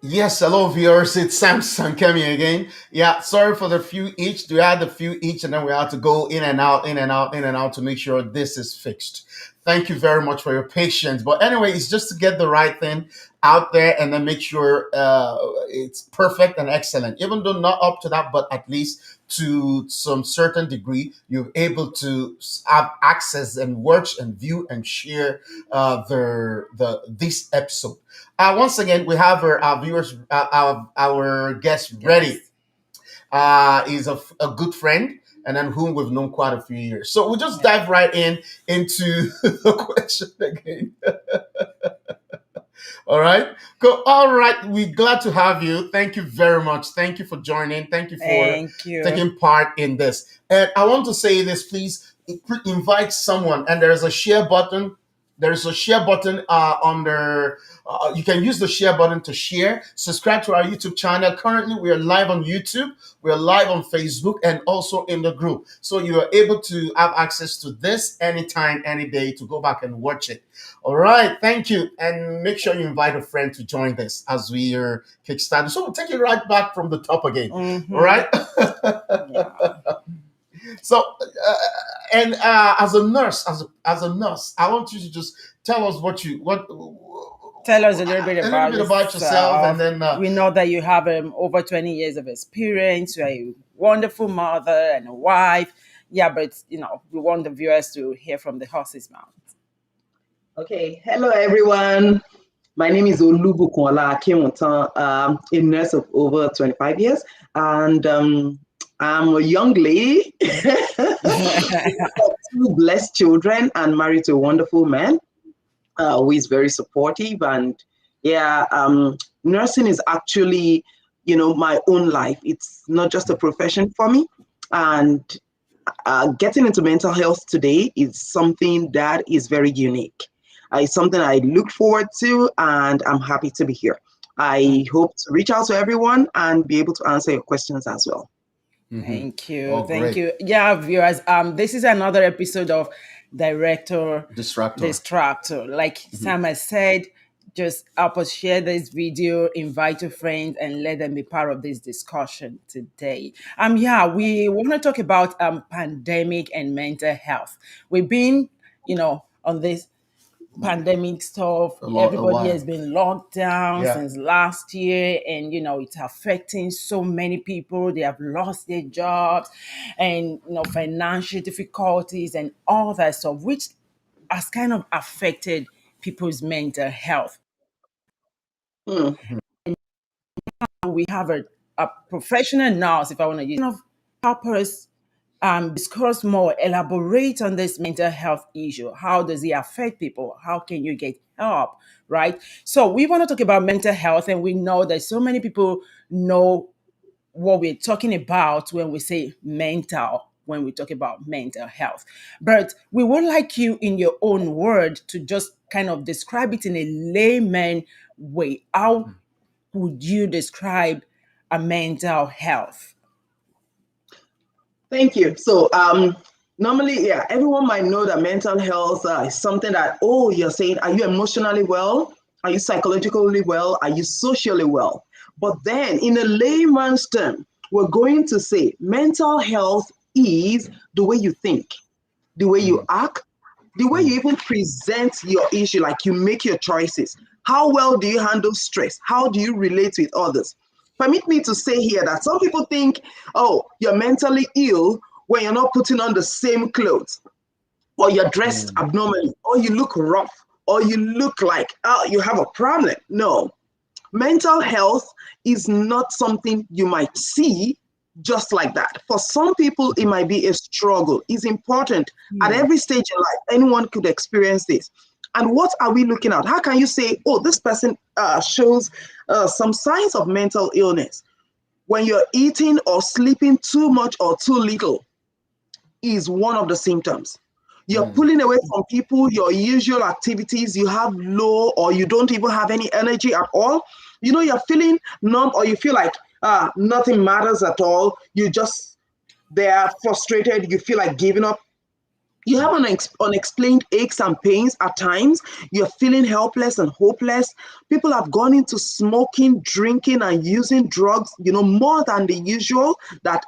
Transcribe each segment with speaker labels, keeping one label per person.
Speaker 1: Yes, hello viewers. It's Sam Sankemi again. Yeah, sorry for the few each. We had the few each, and then we had to go in and out, in and out, in and out to make sure this is fixed. Thank you very much for your patience. But anyway, it's just to get the right thing out there and then make sure it's perfect and excellent. Even though not up to that, but at least to some certain degree, you're able to have access and watch and view and share the this episode. Once again, we have our viewers, our guest ready.
Speaker 2: Yes.
Speaker 1: He's a good friend, and then whom we've known quite a few years. So we'll just
Speaker 2: Yeah.
Speaker 1: dive right in into the question again. All right, go. All right, we're glad to have you. Thank you very much. Thank you for joining. Thank you for
Speaker 2: Thank you.
Speaker 1: taking part in this. And I want to say this, please invite someone. And there's a share button. There's a share button under. You can use the share button to share. Subscribe to our YouTube channel. Currently, we are live on YouTube. We are live on Facebook and also in the group. So you are able to have access to this anytime, any day to go back and watch it. All right, thank you. And make sure you invite a friend to join this as we are kickstarting. So we'll take it right back from the top again. All
Speaker 2: Mm-hmm.
Speaker 1: right.
Speaker 2: Yeah.
Speaker 1: So, and as a nurse, as a nurse, I want you to just tell us what
Speaker 2: Tell us a little bit
Speaker 1: a little
Speaker 2: about
Speaker 1: bit about yourself, and
Speaker 2: yourself.
Speaker 1: then
Speaker 2: We know that you have over 20 years of experience. You're a wonderful mother and a wife. Yeah, but we want the viewers to hear from the horse's mouth.
Speaker 3: Okay, hello everyone. My name is Oluwabukunola Akinwuntan, a nurse of over 25 years, and I'm a young lady, two blessed children, and married to a wonderful man who is very supportive. And yeah, nursing is actually, my own life. It's not just a profession for me, and getting into mental health today is something that is very unique. It's something I look forward to, and I'm happy to be here. I hope to reach out to everyone and be able to answer your questions as well.
Speaker 1: mhm.
Speaker 2: Thank you.
Speaker 1: Oh,
Speaker 2: Thank
Speaker 1: great
Speaker 2: you. Yeah, viewers. This is another episode of Director
Speaker 1: distractor.
Speaker 2: Distractor. Like
Speaker 1: Mhm.
Speaker 2: Sam has said, just help us share this video, invite your friends, and let them be part of this discussion today. Yeah, we want to talk about pandemic and mental health. We've been, on this pandemic stuff.
Speaker 1: A
Speaker 2: Everybody has
Speaker 1: while.
Speaker 2: been locked down
Speaker 1: Yeah.
Speaker 2: since last year, and it's affecting so many people. They have lost their jobs, and financial difficulties and all that stuff, which has kind of affected people's mental health.
Speaker 3: Hmm.
Speaker 2: We have a professional nurse, if I want to use, help us discuss more, elaborate on this mental health issue. How does it affect people? How can you get help? Right. So we want to talk about mental health, and we know that so many people know what we're talking about when we say mental, when we talk about mental health. But we would like you, in your own word, to just kind of describe it in a layman way. How would you describe a mental health?
Speaker 3: Thank you. So, normally, yeah, everyone might know that mental health is something that, oh, you're saying, are you emotionally well? Are you psychologically well? Are you socially well? But then, in a layman's term, we're going to say mental health is the way you think, the way you
Speaker 1: Mm,
Speaker 3: act, the way
Speaker 1: mm,
Speaker 3: you even present your issue, like you make your choices. How well do you handle stress? How do you relate with others? Permit me to say here that some people think, oh, you're mentally ill when you're not putting on the same clothes, or you're dressed
Speaker 1: mm,
Speaker 3: abnormally, or you look rough, or you look like, oh, you have a problem. No, mental health is not something you might see just like that. For some people, it
Speaker 1: mhm,
Speaker 3: might be a struggle. It's important at
Speaker 2: Hmm.
Speaker 3: every stage in life. Anyone could experience this. And what are we looking at? How can you say, oh, this person shows some signs of mental illness? When you're eating or sleeping too much or too little is one of the symptoms. You're
Speaker 1: mm,
Speaker 3: pulling away from people, your usual activities, you have low or you don't even have any energy at all. You're feeling numb or you feel like nothing matters at all. You just, they are frustrated, you feel like giving up. You have unexplained aches and pains at times. You're feeling helpless and hopeless. People have gone into smoking, drinking, and using drugs, more than the usual, that,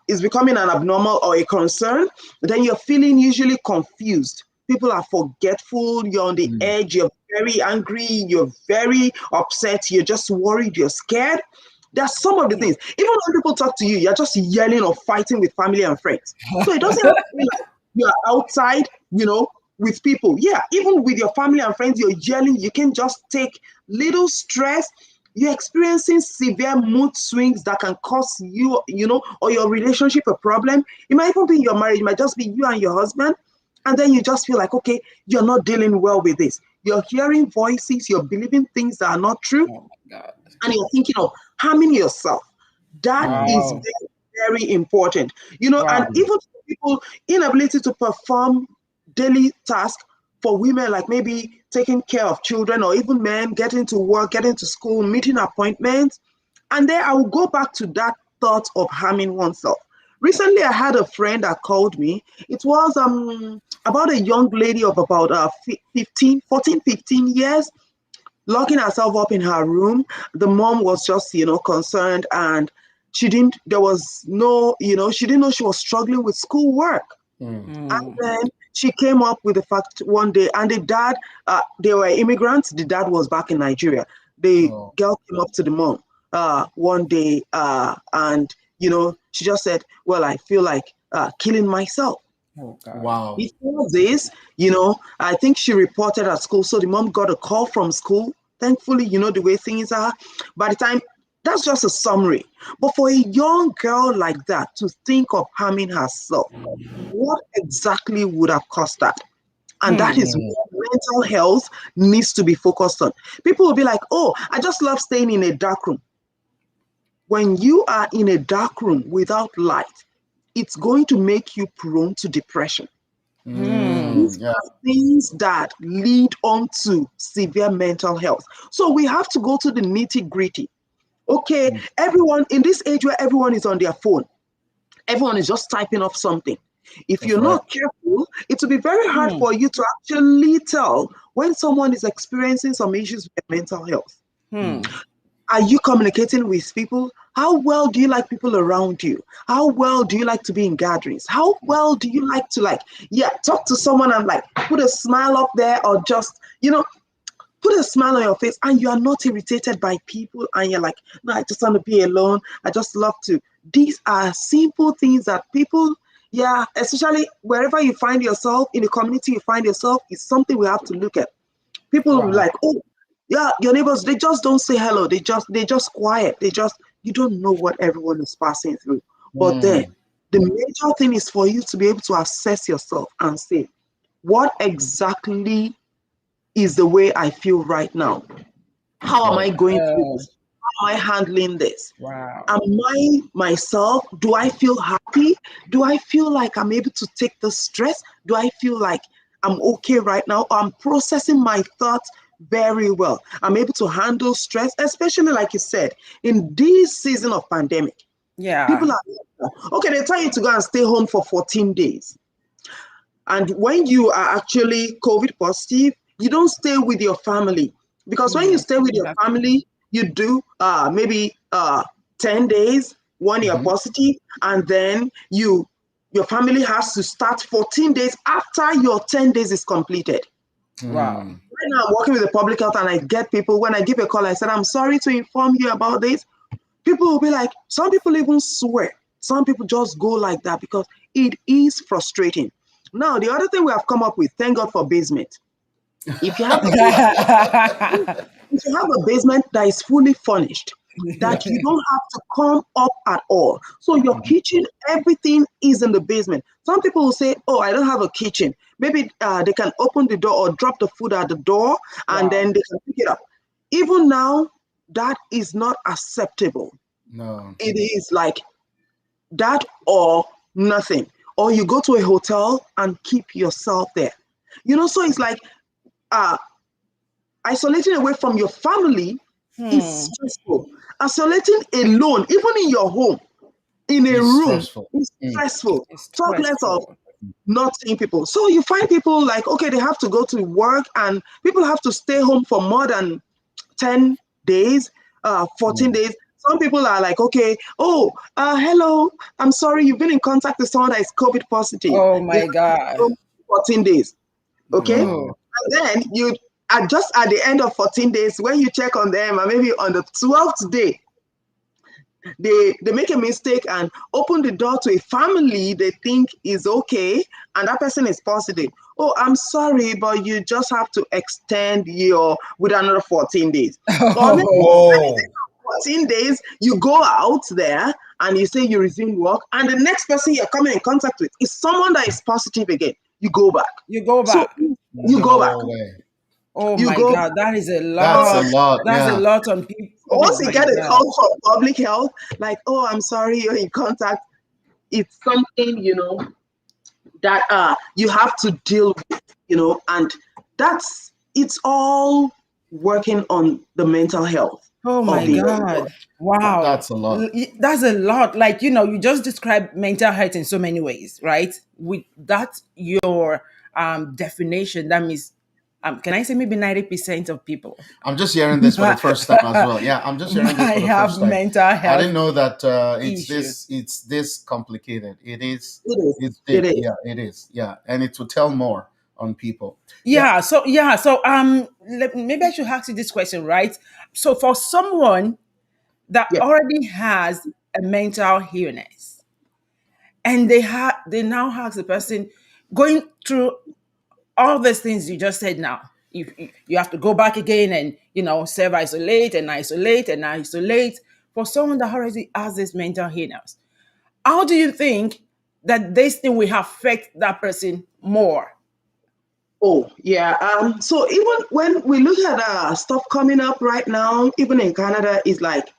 Speaker 3: is becoming an abnormal or a concern. Then you're feeling usually confused. People are forgetful. You're on the edge. You're very angry. You're very upset. You're just worried. You're scared. There's some of the things. Even when people talk to you, you're just yelling or fighting with family and friends. So it doesn't have to be like you're outside, with people. Yeah, even with your family and friends, you're yelling. You can just take little stress. You're experiencing severe mood swings that can cause you, or your relationship a problem. It might even be your marriage. It might just be you and your husband. And then you just feel like, okay, you're not dealing well with this. You're hearing voices. You're believing things that are not true.
Speaker 2: Oh my God.
Speaker 3: And you're thinking of harming yourself. That is
Speaker 2: Wow.
Speaker 3: very, very important.
Speaker 2: Wow.
Speaker 3: And even for people, inability to perform daily tasks for women, like maybe taking care of children, or even men getting to work, getting to school, meeting appointments. And then I will go back to that thought of harming oneself. Recently, I had a friend that called me. It was about a young lady of about 14, 15 years, locking herself up in her room. The mom was just, concerned, and she didn't know she was struggling with schoolwork. And then she came up with the fact one day, and the dad, they were immigrants. The dad was back in Nigeria. The girl came up to the mom one day, and she just said, well, I feel like killing myself.
Speaker 2: Oh God.
Speaker 1: Wow.
Speaker 3: Before this, I think she reported at school. So the mom got a call from school. Thankfully, the way things are. By the time, that's just a summary. But for a young girl like that to think of harming herself, what exactly would have caused that? And that is what mental health needs to be focused on. People will be like, oh, I just love staying in a dark room. When you are in a dark room without light, it's going to make you prone to depression. These
Speaker 1: Yeah.
Speaker 3: are things that lead on to severe mental health. So we have to go to the nitty gritty. Okay, everyone in this age where everyone is on their phone, everyone is just typing off something. If
Speaker 1: That's
Speaker 3: you're
Speaker 1: right.
Speaker 3: not careful, it will be very hard for you to actually tell when someone is experiencing some issues with mental health. Are you communicating with people? How well do you like people around you? How well do you like to be in gatherings? How well do you like to talk to someone and put a smile up there, or just, put a smile on your face, and you are not irritated by people, and you're like, no, I just want to be alone. I just love to. These are simple things that people, especially wherever you find yourself, in the community you find yourself, is something we have to look at. People will be like, oh, yeah, your neighbors, they just don't say hello. They just quiet. You don't know what everyone is passing through. But then the major thing is for you to be able to assess yourself and say, what exactly is the way I feel right now? How am I going through this? How am I handling this?
Speaker 2: Wow.
Speaker 3: Am I myself? Do I feel happy? Do I feel like I'm able to take the stress? Do I feel like I'm okay right now? I'm processing my thoughts very well. I'm able to handle stress, especially like you said, in this season of pandemic.
Speaker 2: Yeah.
Speaker 3: People are okay, they tell you to go and stay home for 14 days. And when you are actually COVID positive, you don't stay with your family. Because when you stay with your family, you do maybe 10 days, when you're positive, and then your family has to start 14 days after your 10 days is completed.
Speaker 2: Wow.
Speaker 3: Right now, I'm working with the public health, and I get people, when I give a call, I said, I'm sorry to inform you about this. People will be like, some people even swear. Some people just go like that because it is frustrating. Now, the other thing we have come up with, thank God for basement. If you have a basement that is fully furnished, that you don't have to come up at all. So your kitchen, everything is in the basement. Some people will say, oh, I don't have a kitchen. Maybe they can open the door or drop the food at the door, and then they can pick it up. Even now, that is not acceptable.
Speaker 1: No.
Speaker 3: It is like that or nothing. Or you go to a hotel and keep yourself there. So it's like isolating away from your family is stressful. Isolating alone, even in your home, in a
Speaker 1: It's
Speaker 3: room,
Speaker 1: stressful.
Speaker 3: is stressful.
Speaker 2: It's
Speaker 3: Talk less of
Speaker 2: stressful.
Speaker 3: not seeing people. So you find people like, okay, they have to go to work and people have to stay home for more than 10 days, 14 days. Some people are like, okay, hello, I'm sorry, you've been in contact with someone that is COVID positive.
Speaker 2: Oh
Speaker 3: You
Speaker 2: my
Speaker 3: have to
Speaker 2: God.
Speaker 3: stay home 14 days. Okay.
Speaker 2: Oh.
Speaker 3: And then you are just at the end of 14 days, when you check on them, and maybe on the 12th day, they make a mistake and open the door to a family they think is okay, and that person is positive. Oh, I'm sorry, but you just have to extend your with another 14 days. Or maybe
Speaker 1: Whoa.
Speaker 3: 14 days, you go out there and you say you resume work, and the next person you're coming in contact with is someone that is positive again. You go back.
Speaker 2: You go
Speaker 3: So
Speaker 2: back.
Speaker 3: you go back.
Speaker 1: No way.
Speaker 2: Oh
Speaker 3: You
Speaker 2: my
Speaker 3: go
Speaker 2: God, that is a
Speaker 1: That's a
Speaker 2: lot.
Speaker 1: lot.
Speaker 2: That's a
Speaker 1: Yeah.
Speaker 2: lot on people. Oh
Speaker 3: once you
Speaker 2: my
Speaker 3: get a
Speaker 2: God.
Speaker 3: call from public health, like, oh, I'm sorry, you're in contact, it's something, that you have to deal with, and it's all working on the mental health
Speaker 2: Oh
Speaker 3: of
Speaker 2: my
Speaker 3: the
Speaker 2: God. Wow.
Speaker 1: That's a lot.
Speaker 2: That's a lot. Like, you just described mental health in so many ways, right? With that, your definition, that means, can I say maybe 90% of people
Speaker 1: I'm just hearing this for the first time as well. Yeah, I'm just hearing this for
Speaker 2: might
Speaker 1: the
Speaker 2: have
Speaker 1: first time.
Speaker 2: mental
Speaker 1: I
Speaker 2: health
Speaker 1: didn't know that
Speaker 2: issues.
Speaker 1: it's this complicated. It is.
Speaker 3: It is.
Speaker 1: It's
Speaker 3: It
Speaker 1: deep.
Speaker 3: is.
Speaker 1: Yeah, it is. Yeah, and it will tell more on people. Yeah.
Speaker 2: So maybe I should ask you this question, right? So for someone that
Speaker 3: Yeah.
Speaker 2: already has a mental illness, and they now ask the person going through all these things you just said now. You have to go back again and self isolate and isolate and isolate. For someone that already has this mental illness, how do you think that this thing will affect that person more?
Speaker 3: Oh, yeah. So even when we look at stuff coming up right now, even in Canada, is like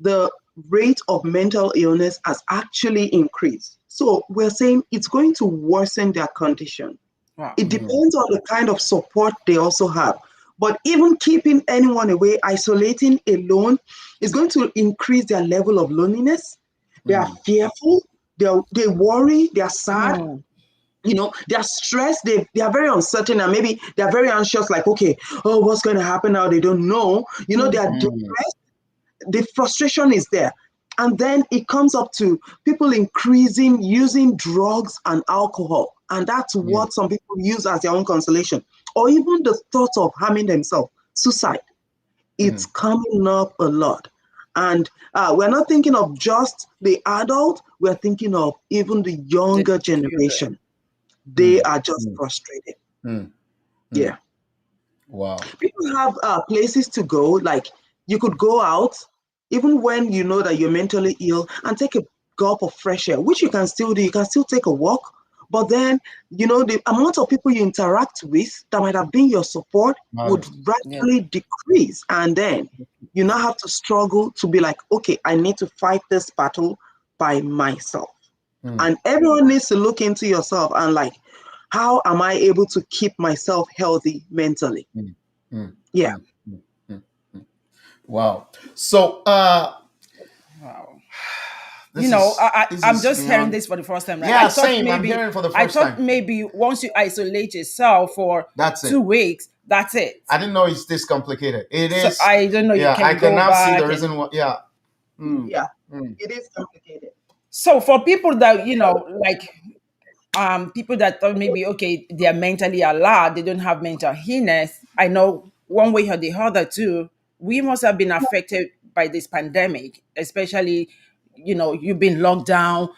Speaker 3: the rate of mental illness has actually increased. So we're saying it's going to worsen their condition.
Speaker 2: Wow.
Speaker 3: It depends on the kind of support they also have. But even keeping anyone away, isolating alone, is going to increase their level of loneliness. They are fearful, they worry, they are sad,
Speaker 2: Mm.
Speaker 3: they're stressed, they are very uncertain, and maybe they're very anxious, like, okay, oh, what's going to happen now? They don't know. They are depressed. The frustration is there. And then it comes up to people increasing using drugs and alcohol. And that's what some people use as their own consolation. Or even the thought of harming themselves, suicide. It's coming up a lot. And we're not thinking of just the adult, we're thinking of even the
Speaker 2: The
Speaker 3: younger
Speaker 2: children.
Speaker 3: generation. They are just frustrated. Yeah.
Speaker 1: Wow.
Speaker 3: People have places to go, like you could go out even when you know that you're mentally ill and take a gulp of fresh air, which you can still do. You can still take a walk, but then the amount of people you interact with that might have been your support would
Speaker 1: Matters.
Speaker 2: Yeah.
Speaker 3: radically decrease, and then you now have to struggle to be like, okay, I need to fight this battle by myself. And everyone needs to look into yourself and like, how am I able to keep myself healthy mentally? Yeah.
Speaker 1: Wow. So
Speaker 2: Wow.
Speaker 1: this is
Speaker 2: I'm just hearing
Speaker 1: beyond.
Speaker 2: this for the first time, right?
Speaker 1: Yeah, same. I'm hearing for the
Speaker 2: I
Speaker 1: first
Speaker 2: thought
Speaker 1: time.
Speaker 2: maybe once you isolate yourself for
Speaker 1: That's it.
Speaker 2: 2 weeks, that's it.
Speaker 1: I didn't know it's this complicated. It
Speaker 2: So
Speaker 1: is.
Speaker 2: I don't know. You
Speaker 1: Yeah, I
Speaker 2: can
Speaker 1: can
Speaker 2: go
Speaker 1: now see the
Speaker 2: back and
Speaker 1: reason why. Yeah.
Speaker 3: Yeah. It is complicated.
Speaker 2: so for people that like people that thought maybe okay they're mentally alert, they don't have mental illness. I know one way or the other too. We must have been affected by this pandemic, especially you've been locked down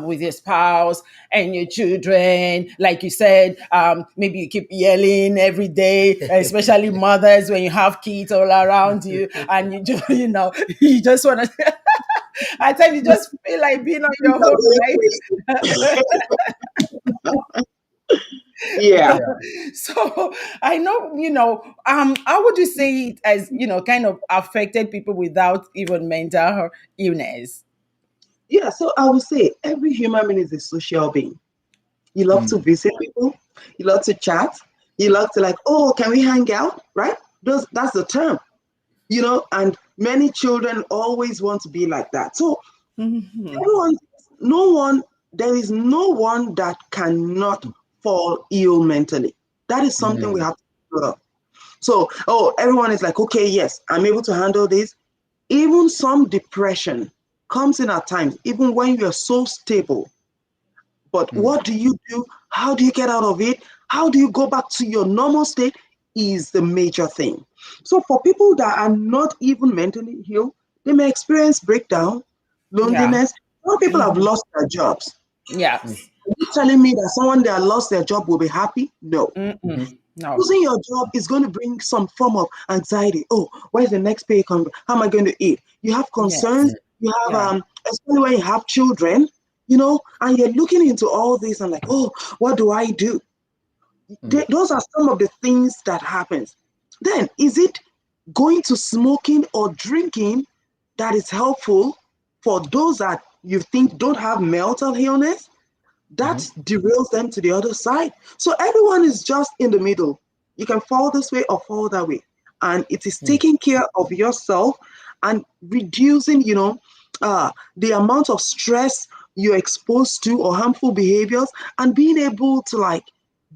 Speaker 2: with your spouse and your children. Like you said, maybe you keep yelling every day, especially mothers when you have kids all around you, and you just you just want to. At times you just feel like being on your own, right?
Speaker 3: Yeah.
Speaker 1: Yeah.
Speaker 2: So I know, how would you say it as, kind of affected people without even mental illness?
Speaker 3: Yeah. So I would say every human being is a social being. You love to visit people, you love to chat, you love to like, oh, can we hang out? Right? That's the term. And many children always want to be like that. So
Speaker 2: Mhm.
Speaker 3: everyone, no one there is no one that cannot fall ill mentally. That is something we
Speaker 1: Mm.
Speaker 3: have to put up. So, oh, everyone is like, okay, yes, I'm able to handle this. Even some depression comes in at times, even when you're so stable. But
Speaker 1: Mm.
Speaker 3: what do you do? How do you get out of it? How do you go back to your normal state? Is the major thing. So, for people that are not even mentally healed, they may experience breakdown,
Speaker 2: Yeah.
Speaker 3: loneliness. Some people have
Speaker 2: Mm-hmm.
Speaker 3: lost their jobs.
Speaker 1: Mm.
Speaker 2: Yes.
Speaker 3: Are you telling me that someone that lost their job will be happy? No.
Speaker 2: Mm-mm.
Speaker 1: Mhm.
Speaker 2: No.
Speaker 3: Losing your job is going to bring some form of anxiety. Oh, where's the next pay coming? How am I going to eat? You have concerns.
Speaker 2: Yes.
Speaker 1: Mm.
Speaker 3: You have,
Speaker 2: Yeah.
Speaker 3: especially when you have children, and you're looking into all this and like, oh, what do I do?
Speaker 1: Mm.
Speaker 3: Those are some of the things that happens. Then, is it going to smoking or drinking that is helpful for those that you think don't have mental illness? That
Speaker 1: Mhm.
Speaker 3: derails them to the other side. So everyone is just in the middle. You can fall this way or fall that way. And it is
Speaker 1: Mm.
Speaker 3: taking care of yourself and reducing, the amount of stress you're exposed to or harmful behaviors, and being able to like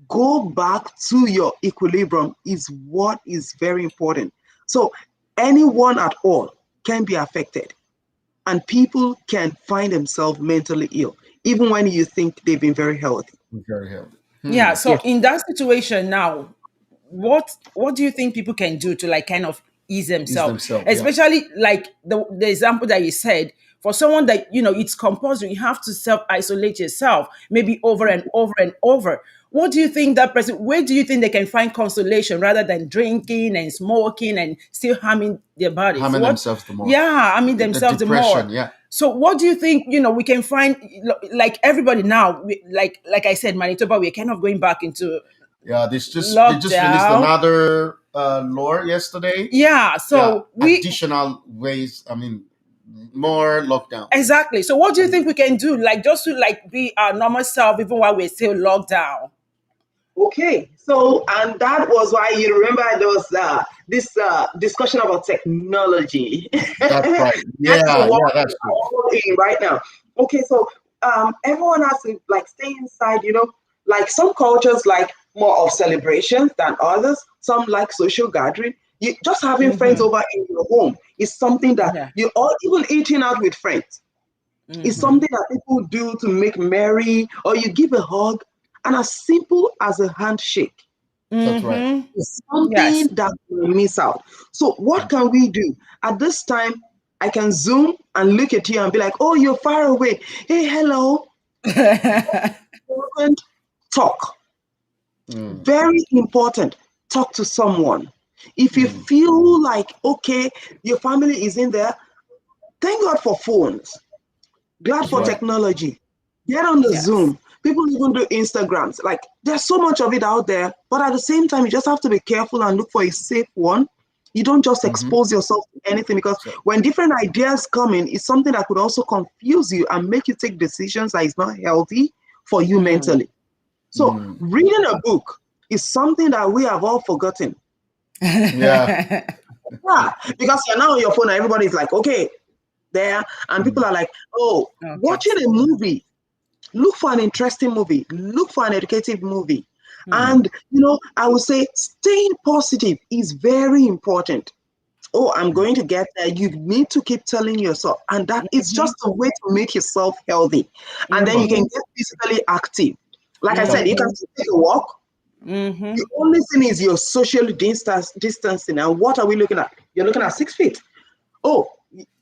Speaker 3: go back to your equilibrium is what is very important. So anyone at all can be affected, and people can find themselves mentally ill, even when you think they've been very healthy.
Speaker 1: Very healthy.
Speaker 2: Yeah.
Speaker 1: Hmm.
Speaker 2: So
Speaker 3: Yes.
Speaker 2: in that situation now, what do you think people can do to like kind of ease
Speaker 1: Is
Speaker 2: themselves,
Speaker 1: themselves. Yeah.
Speaker 2: especially like the example that you said, for someone that it's compulsory, you have to self isolate yourself maybe over and over and over. What do you think that person, where do you think they can find consolation rather than drinking and smoking and still harming their bodies?
Speaker 1: Harming
Speaker 2: What?
Speaker 1: themselves the more.
Speaker 2: Yeah, harming
Speaker 1: The
Speaker 2: themselves the more.
Speaker 1: depression. Yeah.
Speaker 2: So what do you think, we can find, like everybody now, like I said, Manitoba, we're kind of going back into
Speaker 1: Yeah. They just released
Speaker 2: lockdown.
Speaker 1: another law yesterday.
Speaker 2: Yeah,
Speaker 1: Yeah.
Speaker 2: so we
Speaker 1: Additional ways. I mean, more lockdown.
Speaker 2: exactly. So what do you think we can do, like just to like be our normal self even while we're still locked down?
Speaker 3: Okay, so and that was why you remember there was this discussion about technology.
Speaker 1: That's right.
Speaker 3: That's
Speaker 1: Yeah.
Speaker 3: what
Speaker 1: Yeah. That's
Speaker 3: we're
Speaker 1: true.
Speaker 3: all in right now. Okay, so everyone has to like stay inside. Like some cultures like more of celebrations than others. Some like social gathering. You just having friends
Speaker 2: Mm-hmm.
Speaker 3: over in your home is something that
Speaker 2: Yeah.
Speaker 3: you all even eating out with friends is
Speaker 2: Mm-hmm.
Speaker 1: Mhm.
Speaker 3: something that people do to make merry, or you give a hug, and as simple as a handshake
Speaker 1: That's right.
Speaker 2: Mm-hmm.
Speaker 3: is
Speaker 2: Yes.
Speaker 3: something that we miss out. So, what can we do? At this time, I can zoom and look at you and be like, oh, you're far away. Hey, hello. Important. Talk.
Speaker 1: Mm.
Speaker 3: Very important. Talk to someone. If you
Speaker 1: Mm.
Speaker 3: feel like, okay, your family is in there, thank God for phones. Glad
Speaker 1: That's
Speaker 3: for
Speaker 1: right.
Speaker 3: technology. Get on the
Speaker 2: Yes.
Speaker 3: Zoom. People even do Instagrams. Like there's so much of it out there, but at the same time, you just have to be careful and look for a safe one. You don't just
Speaker 1: Hmm.
Speaker 3: expose yourself to anything, because
Speaker 1: So.
Speaker 3: when different ideas come in, it's something that could also confuse you and make you take decisions that is not healthy for you
Speaker 2: Mm.
Speaker 3: mentally. So
Speaker 1: Mm.
Speaker 3: reading a book is something that we have all forgotten.
Speaker 1: Yeah.
Speaker 3: Yeah, because you're now on your phone and everybody's like, okay, there, and people
Speaker 1: Mm.
Speaker 3: are like, oh,
Speaker 2: Okay.
Speaker 3: watching a movie. Look for an interesting movie, look for an educative movie.
Speaker 2: Hmm.
Speaker 1: Mm.
Speaker 3: And I would say staying positive is very important. Oh, I'm
Speaker 1: Mm.
Speaker 3: going to get there. You need to keep telling yourself, and that is
Speaker 2: Mm-hmm.
Speaker 3: just a way to make yourself healthy. And then you can
Speaker 2: Mm-hmm.
Speaker 1: Positive.
Speaker 3: get physically active. Like I
Speaker 1: That's
Speaker 3: said, you
Speaker 1: right.
Speaker 3: can
Speaker 2: Mm-hmm.
Speaker 3: still take a walk.
Speaker 2: Mm-hmm.
Speaker 3: The only thing is your social distancing. And what are we looking at? You're looking at 6 feet. Oh,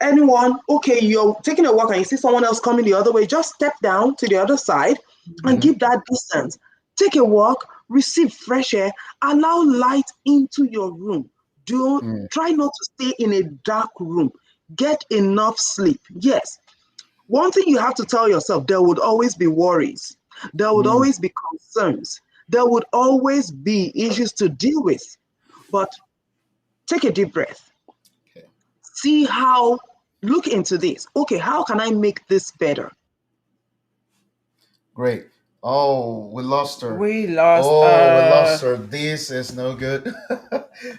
Speaker 3: anyone, okay, you're taking a walk and you see someone else coming the other way, just step down to the other side and
Speaker 1: Hmm.
Speaker 3: keep that distance. Take a walk, receive fresh air, allow light into your room. Do
Speaker 1: Mm.
Speaker 3: try not to stay in a dark room. Get enough sleep. Yes. One thing you have to tell yourself, there would always be worries. There would
Speaker 1: Mm.
Speaker 3: always be concerns. There would always be issues to deal with. But take a deep breath,
Speaker 1: Okay.
Speaker 3: see how, look into this. Okay, how can I make this better?
Speaker 1: Great. Oh, we lost her.
Speaker 2: We lost
Speaker 1: Oh, we lost her. This is no good.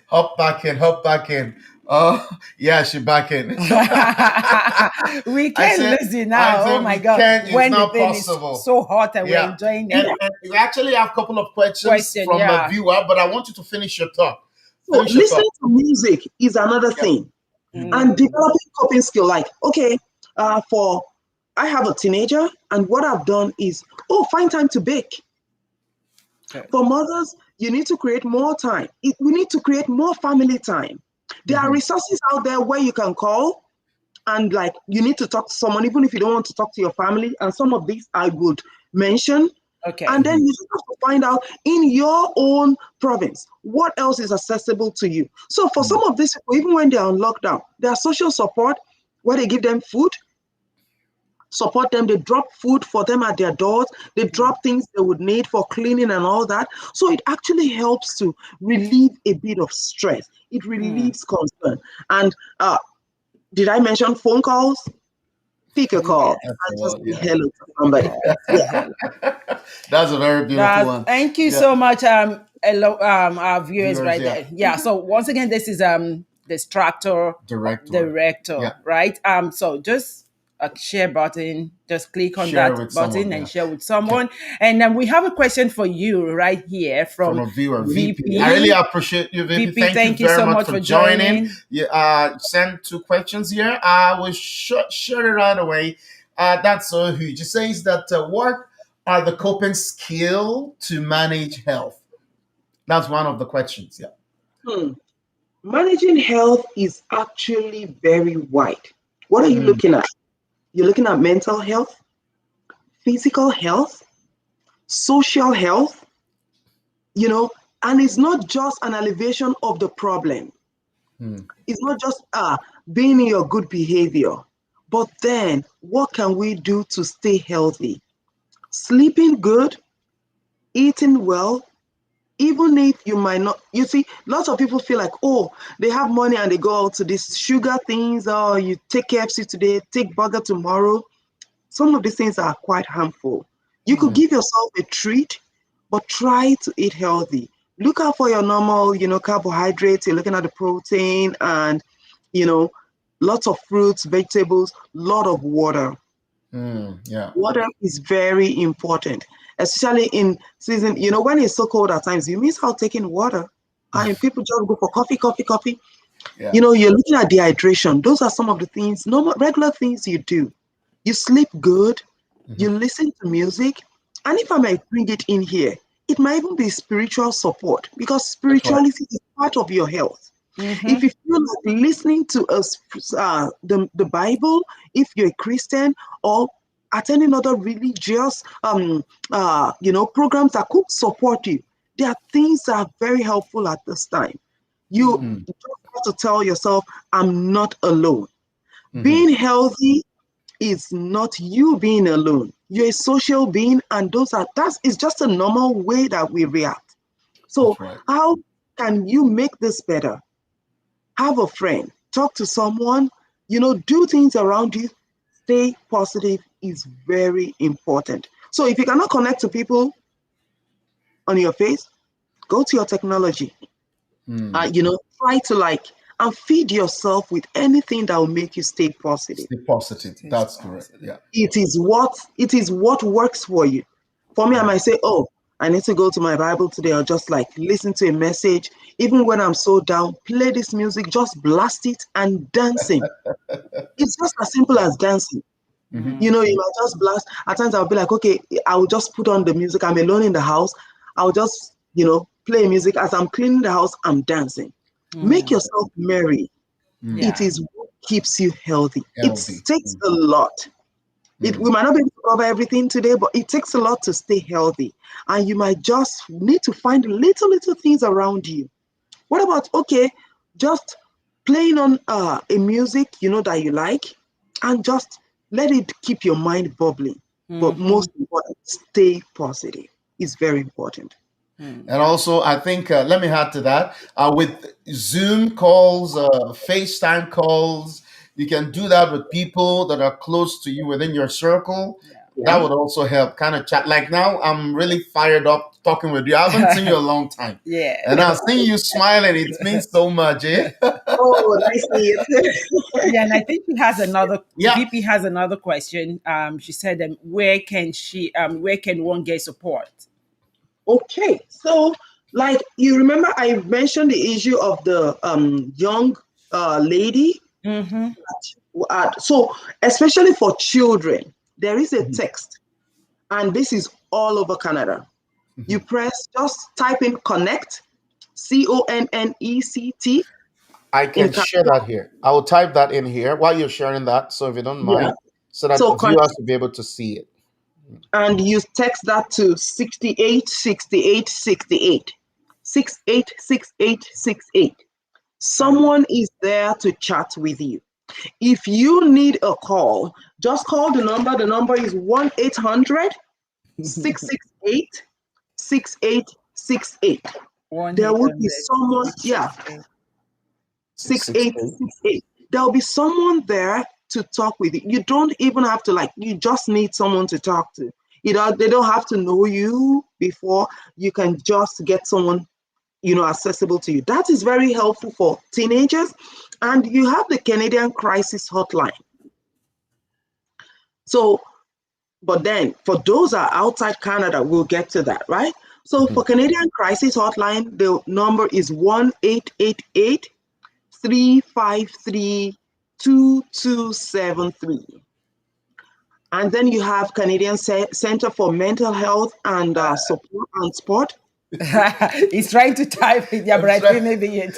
Speaker 1: Hop back in. Hop back in. Oh, yeah, she back in.
Speaker 2: We
Speaker 1: I
Speaker 2: can
Speaker 1: said,
Speaker 2: listen
Speaker 1: I
Speaker 2: now. Oh
Speaker 1: said
Speaker 2: my
Speaker 1: we
Speaker 2: God.
Speaker 1: can't. It's
Speaker 2: When the
Speaker 1: not
Speaker 2: thing is
Speaker 1: possible.
Speaker 2: so hot and we're
Speaker 1: Yeah,
Speaker 2: enjoying it.
Speaker 1: and we actually have a couple of questions
Speaker 2: Question,
Speaker 1: from a
Speaker 2: yeah.
Speaker 1: viewer, but I want you to finish your thought.
Speaker 3: So
Speaker 1: Finish your thought.
Speaker 3: listening to music is another
Speaker 1: Yeah.
Speaker 3: thing,
Speaker 1: Mhm.
Speaker 3: and
Speaker 2: Mm,
Speaker 3: developing coping skill. Like, okay, for I have a teenager, and what I've done is, oh, find time to bake.
Speaker 2: good.
Speaker 3: For mothers, you need to create more time. We need to create more family time. There are
Speaker 1: Mhm.
Speaker 3: resources out there where you can call and like you need to talk to someone, even if you don't want to talk to your family. And some of these I would mention. And
Speaker 2: Okay.
Speaker 3: then
Speaker 1: Mhm.
Speaker 3: you just have to find out in your own province what else is accessible to you. So for
Speaker 1: Mhm.
Speaker 3: some of these people, even when they're on lockdown, there are social support where they give them food, support them. They drop food for them at their doors. They
Speaker 2: Mm,
Speaker 3: drop things they would need for cleaning and all that. So it actually helps to relieve a bit of stress. It
Speaker 2: mm.
Speaker 3: relieves concern. And did I mention phone calls? Pick a call
Speaker 2: Yes.
Speaker 3: and just
Speaker 1: Excellent.
Speaker 3: say
Speaker 1: Yeah.
Speaker 3: hello to
Speaker 2: The
Speaker 3: somebody.
Speaker 2: call.
Speaker 3: Yeah.
Speaker 2: Say hello.
Speaker 1: That's a very beautiful
Speaker 2: That,
Speaker 1: one.
Speaker 2: thank you
Speaker 1: Yeah.
Speaker 2: so much, our viewers
Speaker 1: Viewers.
Speaker 2: right
Speaker 1: Yeah.
Speaker 2: there. Yeah. So once again, this is this tractor
Speaker 1: Director.
Speaker 2: director,
Speaker 1: Yeah.
Speaker 2: right? So just a share button, just click on
Speaker 1: Share
Speaker 2: that
Speaker 1: with someone.
Speaker 2: button and
Speaker 1: Yeah.
Speaker 2: share with
Speaker 1: Okay.
Speaker 2: someone. And then we have a question for you right here
Speaker 1: From
Speaker 2: from
Speaker 1: a viewer, VP. I really
Speaker 2: VP.
Speaker 1: appreciate you, VP.
Speaker 2: VP,
Speaker 1: Thank you
Speaker 2: thank you
Speaker 1: very
Speaker 2: so
Speaker 1: much
Speaker 2: much
Speaker 1: for
Speaker 2: for
Speaker 1: joining.
Speaker 2: joining.
Speaker 1: You sent two questions here. I will share it right away. That's so huge. It says that what are the coping skill to manage health? That's one of the questions. Yeah.
Speaker 3: Hmm. Managing health is actually very wide. What are you
Speaker 1: Mm,
Speaker 3: looking at? You're looking at mental health, physical health, social health, you know, and it's not just an elevation of the problem.
Speaker 1: mm,
Speaker 3: It's not just being in your good behavior, but then what can we do to stay healthy? Sleeping good, eating well, even if you might not, you see, lots of people feel like, oh, they have money and they go out to these sugar things, or you take KFC today, take burger tomorrow. Some of these things are quite harmful. You could
Speaker 2: Mm,
Speaker 1: mm,
Speaker 3: give yourself a treat, but try to eat healthy. Look out for your normal, carbohydrates. You're looking at the protein and, you know, lots of fruits, vegetables, lot of water.
Speaker 1: yeah.
Speaker 3: Water is very important, especially in season. When it's so cold at times, you miss out taking water. And people just go for coffee, coffee, coffee.
Speaker 1: Yeah.
Speaker 3: You're looking at dehydration. Those are some of the things, normal, regular things you do. You sleep good,
Speaker 1: Mhm.
Speaker 3: you listen to music, and if I might bring it in here, it might even be spiritual support because
Speaker 1: That's right.
Speaker 3: spirituality is part of your health. If
Speaker 2: mm-hmm.
Speaker 3: you feel like listening to us, the Bible, if you're a Christian, or attending other religious, programs that could support you, there are things that are very helpful at this time. You
Speaker 2: Mm,
Speaker 1: Mm,
Speaker 3: just have to tell yourself, I'm not alone.
Speaker 1: mhm.
Speaker 3: Being healthy is not you being alone. You're a social being, and that is just a normal way that we react. So,
Speaker 1: That's right.
Speaker 3: how can you make this better? Have a friend, talk to someone, do things around you. Stay positive is very important. So, if you cannot connect to people on your face, go to your technology.
Speaker 1: Mm.
Speaker 3: Try to and feed yourself with anything that will make you stay positive.
Speaker 1: Stay positive.
Speaker 2: it is
Speaker 1: That's correct.
Speaker 2: positive.
Speaker 1: Yeah.
Speaker 3: It is what works for you. For me, I
Speaker 1: Mm.
Speaker 3: might say, oh, I need to go to my Bible today, or just listen to a message. Even when I'm so down, play this music, just blast it and dancing. It's just as simple as dancing.
Speaker 1: Mhm.
Speaker 3: You might just blast. At times I'll be like, okay, I'll just put on the music. I'm alone in the house. I'll just, play music. As I'm cleaning the house, I'm dancing. Make
Speaker 2: Mm,
Speaker 3: yourself merry.
Speaker 1: Mm.
Speaker 3: It
Speaker 2: yeah.
Speaker 3: is what keeps you healthy. It
Speaker 1: Healthy.
Speaker 3: takes
Speaker 1: Mm.
Speaker 3: a lot. We
Speaker 1: Mm.
Speaker 3: might not be able to cover everything today, but it takes a lot to stay healthy. And you might just need to find little things around you. What about, okay, just playing on a music that you like, and just let it keep your mind bubbling. But
Speaker 2: Mm-hmm.
Speaker 3: most important, stay positive. It's very important.
Speaker 2: Mm,
Speaker 1: And also, I think let me add to that. With Zoom calls, FaceTime calls, you can do that with people that are close to you within your circle.
Speaker 2: yeah.
Speaker 1: that would also help. Kind of chat. Like now, I'm really fired up talking with you. I haven't seen you a long time,
Speaker 2: Yeah.
Speaker 1: and I've seen you smiling. It means so much, eh?
Speaker 3: Oh, nice to meet you.
Speaker 2: Yeah, and I think he has another.
Speaker 1: Yeah.
Speaker 2: VP has another question. She said, where can one get support?
Speaker 3: Okay, so like you remember, I mentioned the issue of the young lady.
Speaker 2: Mm-hmm.
Speaker 3: So especially for children, there is a text, and this is all over Canada. You just type in connect, CONNECT
Speaker 1: I
Speaker 3: in
Speaker 1: can share
Speaker 3: Canada.
Speaker 1: that here. I will type that in here while you're sharing that. So if you don't
Speaker 3: Yeah.
Speaker 1: mind, so that
Speaker 3: So
Speaker 1: viewers will be able to see it.
Speaker 3: and you text that to 68 68 68 68 68 68. Someone is there to chat with you. If you need a call, just call the number. The number is 1-800 668 6868.
Speaker 2: One
Speaker 3: There
Speaker 2: eight
Speaker 3: will be
Speaker 2: hundred
Speaker 3: someone,
Speaker 2: six
Speaker 3: yeah,
Speaker 2: six eight.
Speaker 3: 6868. There will be someone there to talk with you. You don't even have to, like, you just need someone to talk to. They don't have to know you before. You can just get someone, accessible to you. That is very helpful for teenagers. And you have the Canadian Crisis Hotline. So, but then for those that are outside Canada, we'll get to that, right? So for Canadian Crisis Hotline, the number is 1-888 353 2273. And then you have Canadian Center for Mental Health and Support and Sport.
Speaker 2: He's trying to type it, yeah, but I think maybe you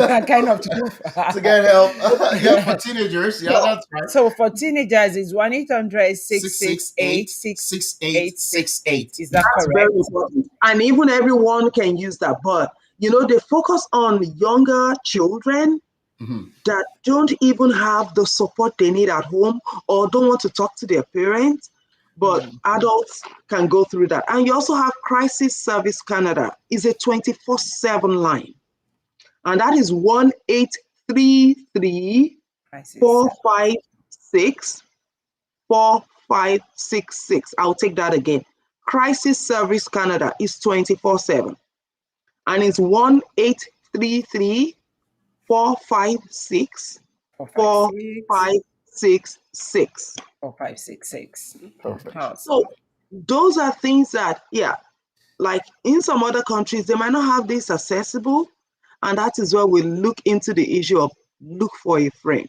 Speaker 2: are kind of too far.
Speaker 1: To get help. Yeah, for teenagers. Yeah,
Speaker 3: So,
Speaker 1: that's right.
Speaker 2: So for teenagers, it's 1-800 668
Speaker 1: 668.
Speaker 2: Is that
Speaker 3: that's very
Speaker 2: correct?
Speaker 3: important. And even everyone can use that. But, they focus on younger children that don't even have the support they need at home or don't want to talk to their parents. But adults can go through that. And you also have Crisis Service Canada. It's a 24/7 line. And that is 1-833
Speaker 2: Crisis.
Speaker 3: 456 4566. I'll take that again. Crisis Service Canada is 24/7. And it's 1-833 456 4566.
Speaker 2: 4566.
Speaker 1: Perfect.
Speaker 2: Awesome.
Speaker 3: So those are things that, like in some other countries, they might not have this accessible. And that is where we look into the issue of look for a friend.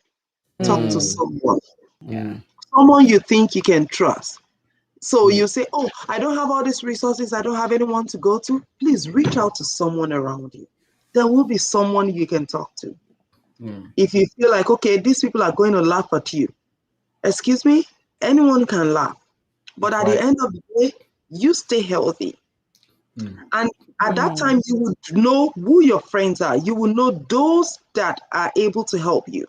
Speaker 3: Talk to someone.
Speaker 2: Yeah.
Speaker 3: Someone you think you can trust. So you say, oh, I don't have all these resources. I don't have anyone to go to. Please reach out to someone around you. There will be someone you can talk to. If you feel like, okay, these people are going to laugh at you. Excuse me, anyone can laugh. But at the end of the day, you stay healthy. And at that time, you would know who your friends are. You will know those that are able to help you.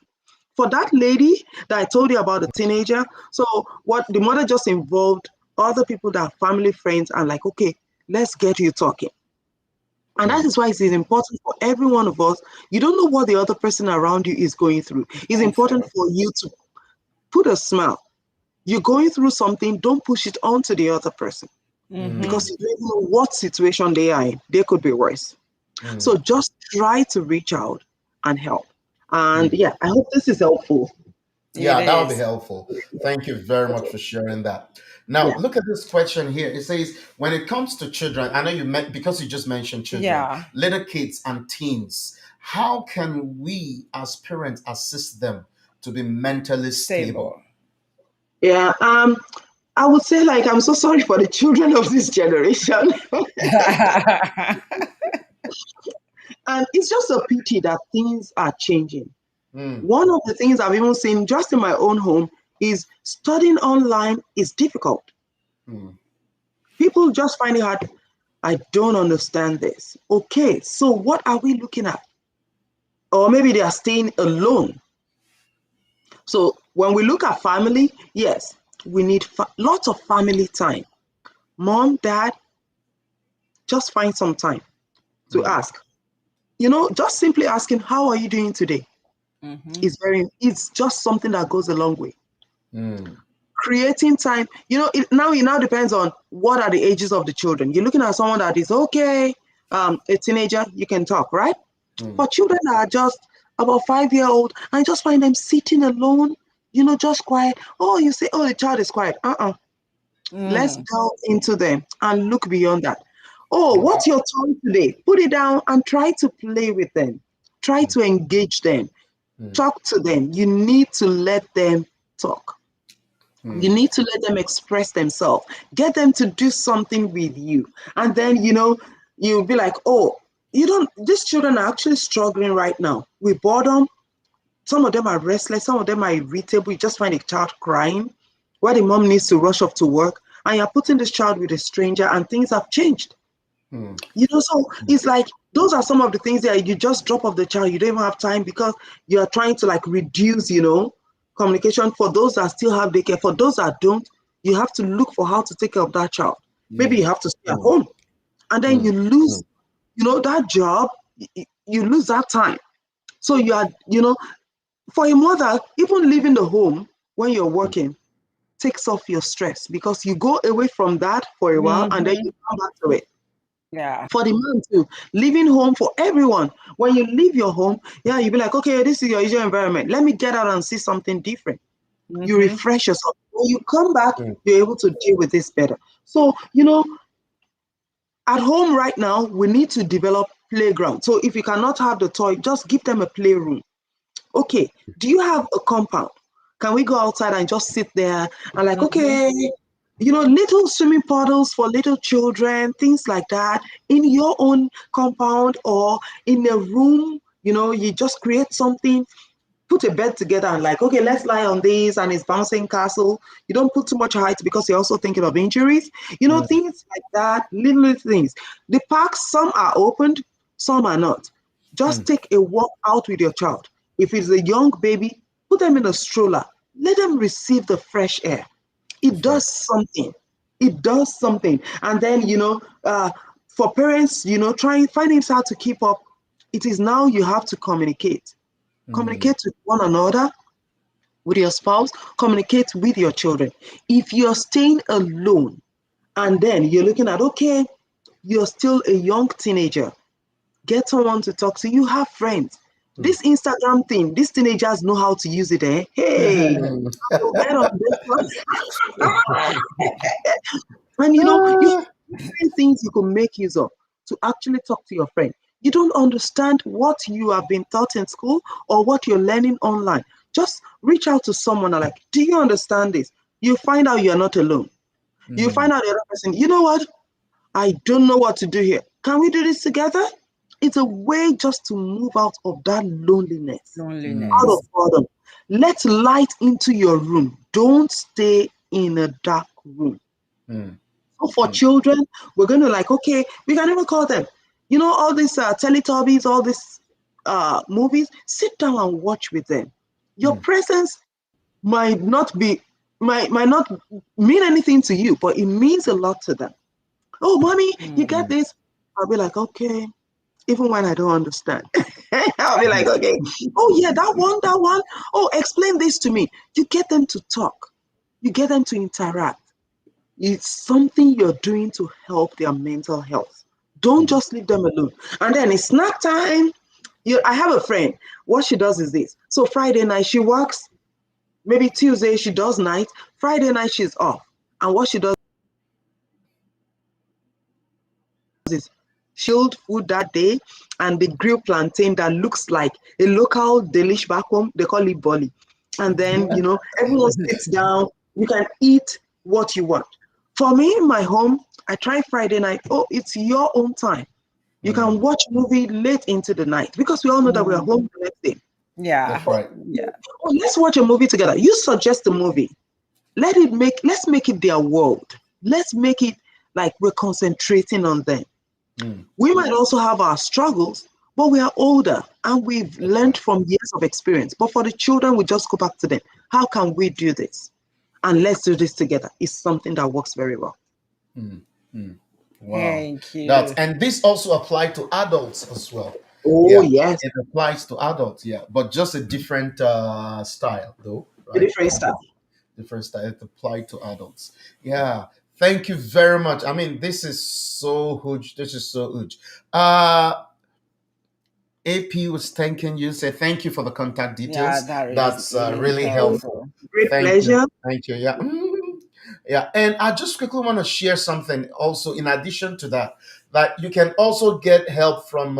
Speaker 3: For that lady that I told you about, the teenager, so what the mother just involved other people that are family friends and like, okay, let's get you talking. And that is why it is important for every one of us. You don't know what the other person around you is going through. It's important for you to put a smile. You're going through something, don't push it on to the other person. Because you don't know what situation they are in. They could be worse. So just try to reach out and help. And I hope this is helpful.
Speaker 1: Yeah,
Speaker 2: It
Speaker 1: that would be
Speaker 2: is.
Speaker 1: helpful. Thank you very much for sharing that. Now,
Speaker 3: Yeah.
Speaker 1: look at this question here. It says, when it comes to children, I know you meant because you just mentioned children,
Speaker 2: Yeah.
Speaker 1: little kids and teens, how can we as parents assist them to be mentally stable?
Speaker 3: Yeah. I would say, like, I'm so sorry for the children of this generation. And it's just a pity that things are changing. One of the things I've even seen just in my own home is studying online is difficult. People just find it hard. I don't understand this. Okay, so what are we looking at? Or maybe they are staying alone. So when we look at family, yes, we need lots of family time. Mom, dad, just find some time to ask. Just simply asking, how are you doing today? It's just something that goes a long way. creating time. It now depends on what are the ages of the children. You're looking at someone that is okay, a teenager, you can talk, right? For children that are just about 5-year-old, I just find them sitting alone, just quiet. Oh, you say, oh, the child is quiet. Let's delve into them and look beyond that. Oh, what's your toy today? Put it down and try to play with them. Try to engage them. Talk to them. You need to let them talk. You need to let them express themselves. Get them to do something with you. And then, you'll be like, oh, these children are actually struggling right now with boredom. Some of them are restless. Some of them are irritable. You just find a child crying where the mom needs to rush off to work. And you're putting this child with a stranger and things have changed. So it's like, those are some of the things that you just drop off the child. You don't even have time because you're trying to like reduce, communication. For those that still have daycare, for those that don't, you have to look for how to take care of that child. Maybe you have to stay at home, and then you lose, that job, you lose that time. So you are, for a mother, even leaving the home when you're working takes off your stress because you go away from that for a while and then you come back to it.
Speaker 2: Yeah.
Speaker 3: For the man too, leaving home for everyone. When you leave your home, you'll be like, okay, this is your usual environment. Let me get out and see something different. You refresh yourself. When you come back, you're able to deal with this better. So, at home right now, we need to develop playground. So if you cannot have the toy, just give them a playroom. Okay, do you have a compound? Can we go outside and just sit there and like, okay, little swimming puddles for little children, things like that, in your own compound or in a room, you just create something, put a bed together and like, okay, let's lie on this and it's bouncing castle. You don't put too much height because you're also thinking of injuries, things like that, little things. The parks, some are opened, some are not. Just take a walk out with your child. If it's a young baby, put them in a stroller. Let them receive the fresh air. It does something. It does something. And then, for parents, finding out how to keep up, it is now you have to communicate. Communicate with one another, with your spouse, communicate with your children. If you're staying alone and then you're looking at, okay, you're still a young teenager, get someone to talk to. You have friends. This Instagram thing, these teenagers know how to use it. Hey, get on this one. And you have things you can make use of to actually talk to your friend. You don't understand what you have been taught in school or what you're learning online. Just reach out to someone and like, do you understand this? You find out you're not alone. You find out the other person, you know what? I don't know what to do here. Can we do this together? It's a way just to move out of that loneliness. Out of boredom. Let light into your room. Don't stay in a dark room. So for children, we're going to like, okay, we can even call them, all these Teletubbies, all these movies, sit down and watch with them. Your presence might not not mean anything to you, but it means a lot to them. Oh, mommy, you get this? I'll be like, okay, even when I don't understand. I'll be like, okay, oh yeah, that one. Oh, explain this to me. You get them to talk. You get them to interact. It's something you're doing to help their mental health. Don't just leave them alone. And then it's snack time. I have a friend. What she does is this. So Friday night she works. Maybe Tuesday she does night. Friday night she's off. And what she does is chilled food that day and the grilled plantain that looks like a local delish back home. They call it bolly. And then, everyone sits down. You can eat what you want. For me, in my home, I try Friday night. Oh, it's your own time. You can watch movie late into the night because we all know that we are home the next day.
Speaker 2: Yeah.
Speaker 1: That's right.
Speaker 2: Yeah.
Speaker 3: Oh, let's watch a movie together. You suggest a movie. Let's make it their world. Let's make it like we're concentrating on them. We might also have our struggles, but we are older and we've learned from years of experience. But for the children, we just go back to them. How can we do this? And let's do this together. It's something that works very well.
Speaker 1: Wow.
Speaker 2: Thank you.
Speaker 1: And this also applies to adults as well.
Speaker 3: Oh, yes.
Speaker 1: It applies to adults, but just a different style, though. Right?
Speaker 3: A different style.
Speaker 1: different style applied to adults. Yeah. Thank you very much. I mean, this is so huge. This is so huge. AP was thanking you. Say thank you for the contact
Speaker 2: Yeah,
Speaker 1: details.
Speaker 2: that is
Speaker 1: That's
Speaker 2: really
Speaker 1: really
Speaker 3: Oh,
Speaker 1: helpful.
Speaker 2: helpful.
Speaker 3: great
Speaker 1: Thank you.
Speaker 3: pleasure.
Speaker 1: Thank you. Yeah. Yeah. And I just quickly want to share something also in addition to that, that you can also get help from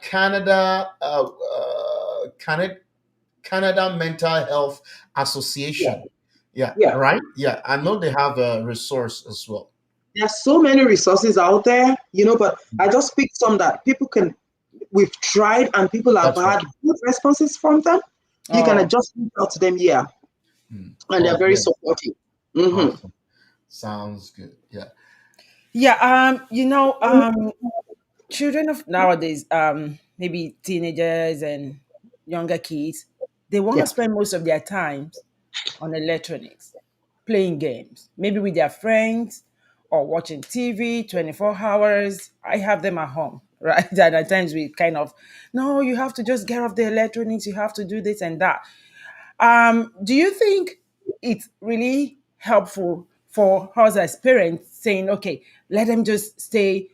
Speaker 1: Canada, Canada Mental Health
Speaker 3: Yeah,
Speaker 1: Association. Yeah.
Speaker 3: yeah.
Speaker 1: Right. Yeah. I know they have a resource as well.
Speaker 3: There's so many resources out there, but I just picked some that people can. We've tried and people have
Speaker 1: That's right.
Speaker 3: had good responses from them. You can
Speaker 2: Oh,
Speaker 3: just reach out to them, yeah, and they're
Speaker 1: Oh,
Speaker 3: very
Speaker 1: great.
Speaker 3: supportive. Hmm.
Speaker 1: Awesome. Sounds good. Yeah.
Speaker 2: yeah. Children of nowadays, maybe teenagers and younger kids, they want to
Speaker 3: Yeah.
Speaker 2: spend most of their time on electronics, playing games, maybe with their friends or watching TV 24 hours. I have them at home, right? And at times we kind of, no, you have to just get off the electronics, you have to do this and that. Do you think it's really helpful for us as parents saying, okay, let them just stay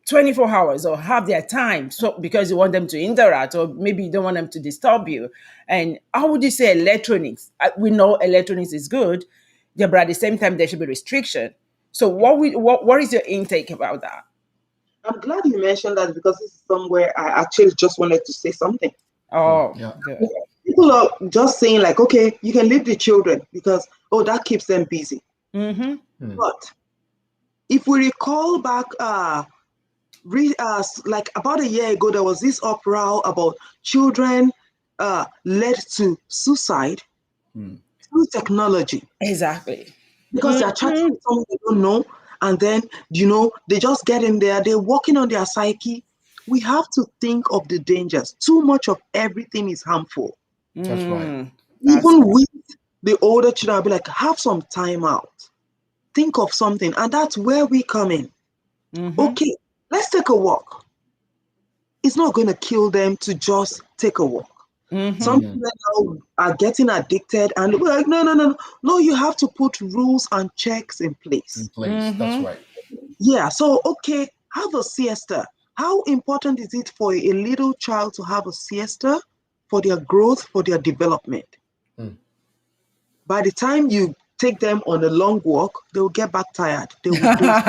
Speaker 2: 24 hours or have their time, so because you want them to interact or maybe you don't want them to disturb you? And how would you say electronics? We know electronics is good, yeah, but at the same time there should be restriction. So what is your intake about that?
Speaker 3: I'm glad you mentioned that because this is somewhere I actually just wanted to say something.
Speaker 2: Oh,
Speaker 1: Yeah.
Speaker 2: good.
Speaker 3: People are just saying, like, okay, you can leave the children because, oh, that keeps them busy.
Speaker 2: Mm-hmm.
Speaker 3: But if we recall back, like about a year ago, there was this uproar about children led to suicide through technology
Speaker 2: Exactly.
Speaker 3: because they're chatting
Speaker 2: Mm-hmm.
Speaker 3: with someone they don't know, and then they just get in there, they're working on their psyche. We have to think of the dangers. Too much of everything is harmful.
Speaker 1: That's right.
Speaker 2: That's
Speaker 3: Even with the older children, I'll be like, have some time out, think of something, and that's where we come in.
Speaker 2: mm-hmm.
Speaker 3: Okay, let's take a walk. It's not going to kill them to just take a walk. Some
Speaker 2: Mm-hmm.
Speaker 3: people now are getting addicted, and we're like, no, no, no, no, you have to put rules and checks in
Speaker 1: In
Speaker 3: place.
Speaker 1: place. That's
Speaker 2: Mm-hmm.
Speaker 1: right.
Speaker 3: Yeah, so okay, have a siesta. How important is it for a little child to have a siesta for their growth, for their development?
Speaker 1: Mm.
Speaker 3: By the time you take them on a long walk, they will get back tired. They will doze.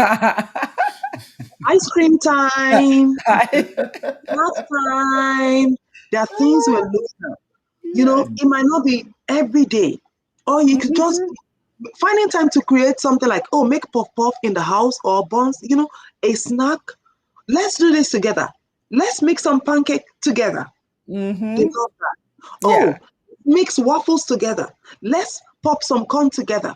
Speaker 3: Ice cream time, bath time. There are things we're looking at.
Speaker 2: Yes.
Speaker 3: It might not be every day, or you could just
Speaker 2: Mm-hmm.
Speaker 3: finding time to create something like, oh, make puff puff in the house or buns, a snack. Let's do this together. Let's make some pancake together. They
Speaker 2: Mm-hmm.
Speaker 3: love that. Oh,
Speaker 2: Yeah.
Speaker 3: mix waffles together. Let's pop some corn together.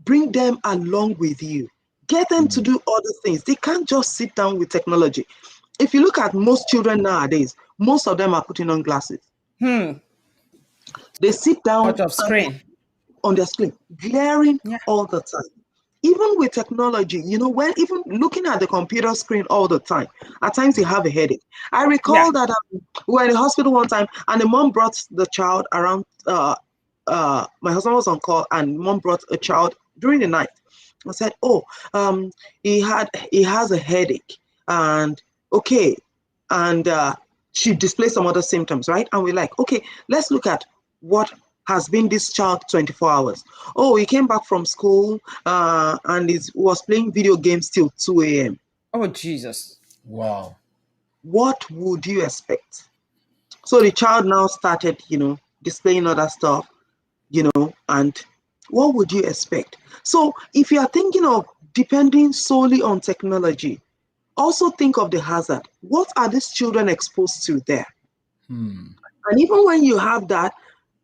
Speaker 3: Bring them along with you. Get them to do other things. They can't just sit down with technology. If you look at most children nowadays, most of them are putting on glasses.
Speaker 2: Hmm.
Speaker 3: They sit down
Speaker 2: Much of screen.
Speaker 3: on their screen, glaring
Speaker 2: Yeah.
Speaker 3: all the time. Even with technology, when even looking at the computer screen all the time, at times you have a headache. I
Speaker 2: Yeah.
Speaker 3: recall that we were in the hospital one time, and the mom brought the child around. My husband was on call, and mom brought a child during the night. I said, "Oh, he has a headache, and okay, and she displayed some other symptoms, right? And we're like, okay, let's look at what has been this child 24 hours. Oh, he came back from school and he was playing video games till 2 a.m.
Speaker 2: Oh Jesus.
Speaker 1: Wow.
Speaker 3: What would you expect? So the child now started, displaying other stuff, and what would you expect? So if you are thinking of depending solely on technology, also think of the hazard. What are these children exposed to there?
Speaker 1: Hmm.
Speaker 3: And even when you have that,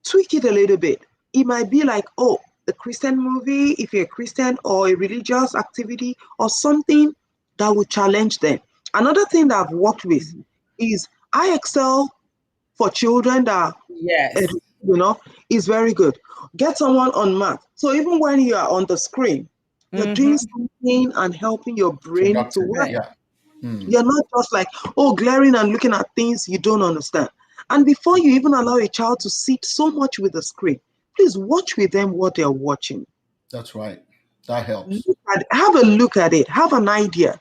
Speaker 3: tweak it a little bit. It might be like, oh, a Christian movie, if you're a Christian, or a religious activity, or something that will challenge them. Another thing that I've worked with is I excel for children that, eh,
Speaker 2: Yes.
Speaker 3: is very good. Get someone on math. So even when you are on the screen, you're doing
Speaker 2: Mm-hmm.
Speaker 3: something and helping your brain to
Speaker 1: Productive.
Speaker 3: work.
Speaker 2: Right.
Speaker 1: Yeah. Hmm.
Speaker 3: You're not just like, oh, glaring and looking at things you don't understand. And before you even allow a child to sit so much with the screen, please watch with them what they're watching.
Speaker 1: That's right. That helps.
Speaker 3: Have a look at it, have an idea.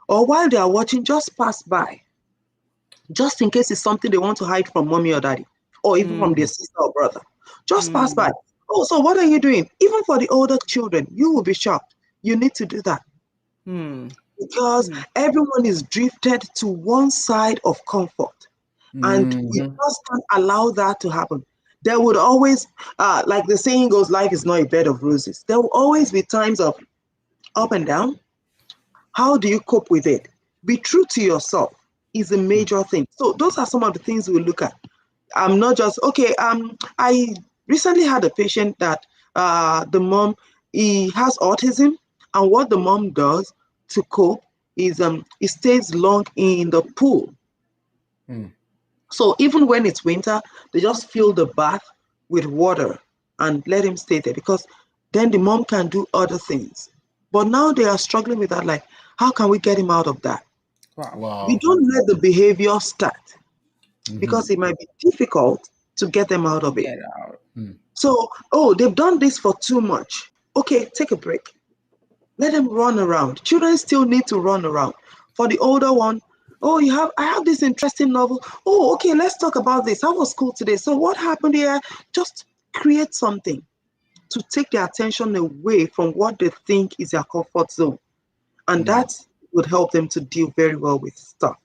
Speaker 3: Or while they are watching, just pass by. Just in case it's something they want to hide from mommy or daddy, or even from their sister or brother. Just pass by. Oh, so what are you doing? Even for the older children, you will be shocked. You need to do that. Because everyone is drifted to one side of comfort. And we just can't allow that to happen. There would always, like the saying goes, life is not a bed of roses. There will always be times of up and down. How do you cope with it? Be true to yourself is a major thing. So those are some of the things we look at. I'm not just, okay, I recently had a patient that the mom, he has autism, and what the mom does to cope is he stays long in the pool. So even when it's winter, they just fill the bath with water and let him stay there, because then the mom can do other things. But now they are struggling with that, like, how can we get him out of that?
Speaker 1: Wow.
Speaker 3: We don't let the behavior start, because it might be difficult to get them out of it. So, oh, they've done this for too much. Okay, take a break. Let them run around. Children still need to run around. For the older one, oh, I have this interesting novel. Oh, okay, let's talk about this. How was school today? So what happened here? Just create something to take their attention away from what they think is their comfort zone. And that would help them to deal very well with stuff.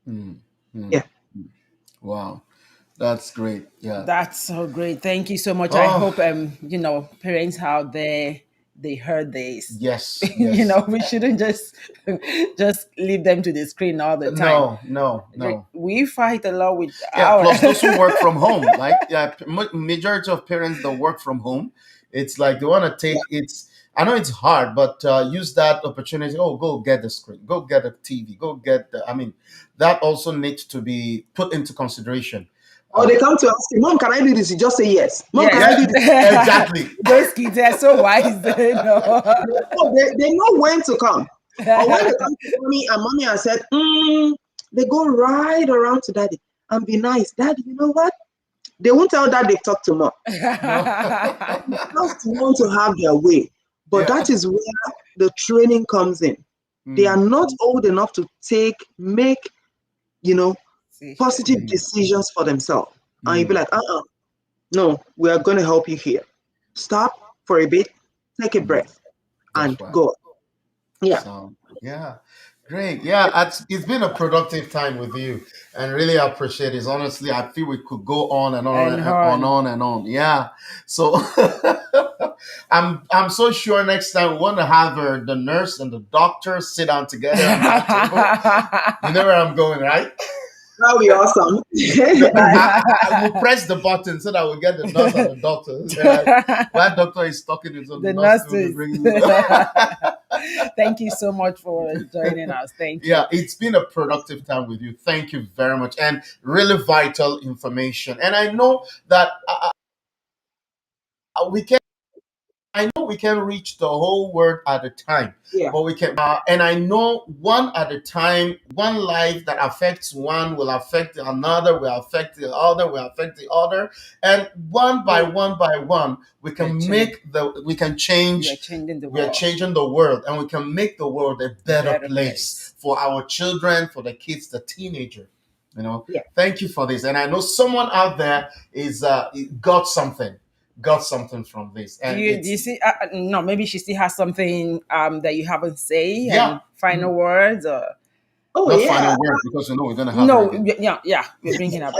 Speaker 3: Yeah.
Speaker 1: Wow. That's great. Yeah.
Speaker 2: That's so great. Thank you so much. I hope parents out there, they heard this.
Speaker 1: Yes.
Speaker 2: We shouldn't just leave them to the screen all the time.
Speaker 1: No.
Speaker 2: We fight a lot with
Speaker 1: plus those who work from home. Like majority of parents that work from home, it's like they want to take I know it's hard, but use that opportunity. Oh, go get the screen, go get a TV, go get that also needs to be put into consideration.
Speaker 3: Or they come to ask you, Mom, can I do this? You just say yes. Mom, can I do this?
Speaker 1: Exactly.
Speaker 2: Those kids are so wise.
Speaker 3: They know when to come. Or when they come to mommy and mommy has said, they go right around to daddy and be nice. Daddy, you know what? They won't tell dad they talk to mom. They just want to have their way. But that is where the training comes in. They are not old enough to make, positive decisions for themselves. And you'll be like, no, we are going to help you here. Stop for a bit, take a breath, and go. Yeah.
Speaker 1: So, great. Yeah, it's been a productive time with you, and really appreciate it. Honestly, I feel we could go on and on and on. Yeah. So I'm so sure next time we want to have the nurse and the doctor sit down together at that table. You know where I'm going, right?
Speaker 3: That would be awesome.
Speaker 1: I will press the button so that we'll get the nurse and the doctor. That doctor is talking to the nurses.
Speaker 2: Thank you so much for joining us. Thank you.
Speaker 1: Yeah, it's been a productive time with you. Thank you very much. And really vital information. And I know that we can reach the whole world at a time, but we can, and I know one at a time, one life that affects one will affect another, will affect the other, will affect the other, and one by one, we can we are changing the world, and we can make the world a better place for our children, for the kids, the teenager. Thank you for this, and I know someone out there is got something from this. And
Speaker 2: do you see? No, maybe she still has something that you haven't said.
Speaker 1: Yeah.
Speaker 2: Final words or.
Speaker 1: Final words, because we're gonna have.
Speaker 2: No, we're bringing up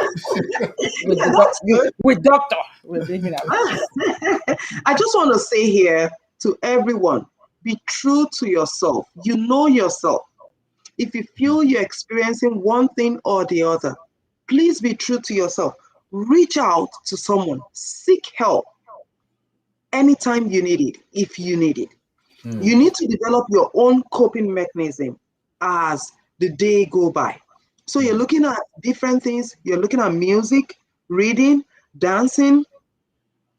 Speaker 2: with doctor. We're bringing up.
Speaker 3: I just want to say here to everyone: be true to yourself. You know yourself. If you feel you're experiencing one thing or the other, please be true to yourself. Reach out to someone, seek help anytime you need it, if you need it. You need to develop your own coping mechanism as the day go by. So you're looking at different things. You're looking at music, reading, dancing,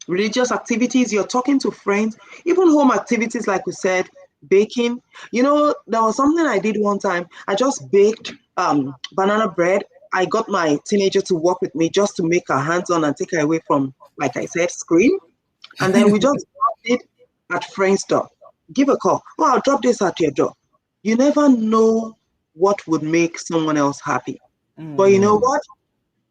Speaker 3: religious activities. You're talking to friends, even home activities, like we said, baking. There was something I did one time. I just baked banana bread. I got my teenager to work with me just to make her hands-on and take her away from, like I said, screen. and then we just drop it at friend's door. Give a call. Oh, I'll drop this at your door. You never know what would make someone else happy. But you know what?